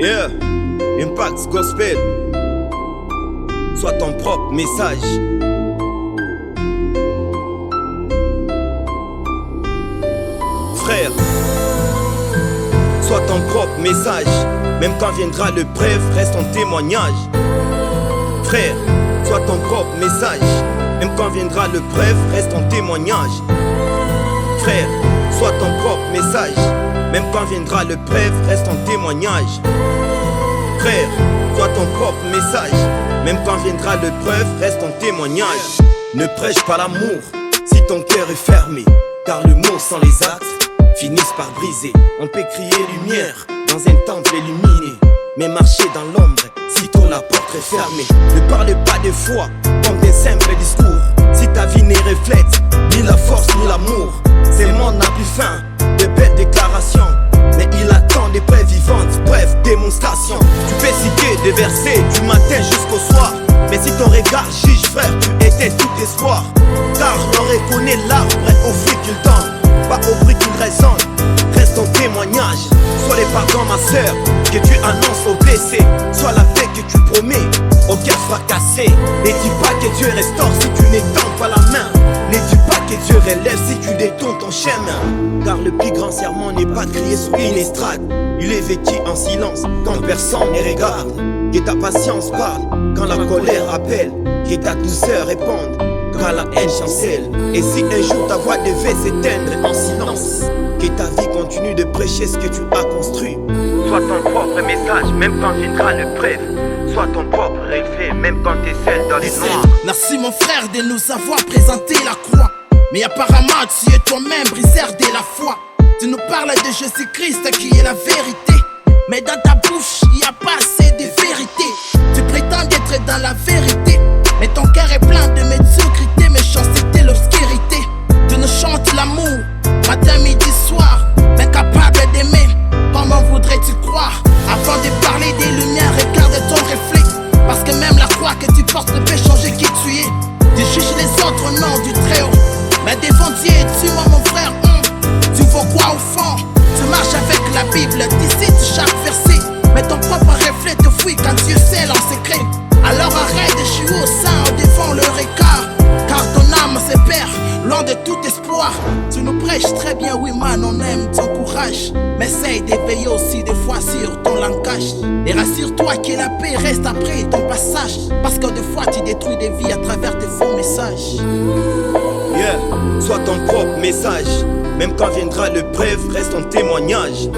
Yeah, Impact Gospel. Sois ton propre message. Frère, sois ton propre message. Même quand viendra le bref, reste ton témoignage. Frère, sois ton propre message. Même quand viendra le bref, reste ton témoignage. Frère, sois ton propre message. Même quand viendra le bref, reste ton témoignage. Frère, sois ton propre message. Même quand viendra le bref, reste ton témoignage. Ne prêche pas l'amour si ton cœur est fermé, car le mot sans les actes finissent par briser. On peut crier lumière dans un temple illuminé, mais marcher dans l'ombre sitôt la porte est fermée. Ne parle pas de foi comme des simples discours, si ta vie ne reflète ni la force ni l'amour. Ce monde n'a plus faim de belles déclarations, mais il attend des preuves vivantes, bref, démonstrations. Tu peux citer des versets du matin jusqu'au soir, mais si ton regard juge, frère, tu étais tout espoir. Car l'on reconnaît l'arbre au fruit qu'il donne, pas au prix qu'il résonne. Reste ton témoignage, sois les pardons ma sœur que tu annonces aux blessés, sois la paix que tu promets au cœur fracassé. Ne dis pas que Dieu restaure si tu n'étends pas la main. Ne dis pas que Dieu relève si tu détournes ton chemin. Car le plus grand serment n'est pas crié sur une estrade, il est vécu en silence quand personne ne regarde. Que ta patience parle quand la colère appelle, que ta douceur réponde quand la haine chancelle. Et si un jour ta voix devait s'éteindre en silence, que ta vie continue de prêcher ce que tu as construit. Sois ton propre message, même quand viendra le bref. Sois ton propre reflet, même quand t'es seul dans les noirs. Merci mon frère de nous avoir présenté la croix, mais apparemment tu es toi-même briseur de la foi. Tu nous parles de Jésus-Christ qui est la vérité, mais dans ta bouche il n'y a pas assez de vérité. Tu prétends être dans la vérité, mais ton cœur est plein de médiocrité, méchanceté, l'obscurité. Tu nous chantes l'amour, matin, midi, soir, incapable d'aimer. Comment voudrais-tu croire? Avant de parler des lumières, regarde ton reflet, parce que même la croix que tu portes ne peut changer qui tu es. Tu juges les autres au nom du Très-Haut, mais devant Dieu, dis-moi mon frère, tu vois quoi au fond? Tu marches avec la Bible, tu cites chaque verset, mais ton propre reflet te fuit quand Dieu scelle en secret. Alors arrête de jouer au sein devant le regard, car ton âme se perd loin de tout espoir. Tu nous prêches très bien, oui man, on aime ton courage, mais essaye d'éveiller aussi des fois sur ton langage. Et rassure-toi que la paix reste après ton passage, parce que des fois tu détruis des vies à travers tes faux messages. Yeah, sois ton propre message. Même quand viendra le bref, reste ton témoignage.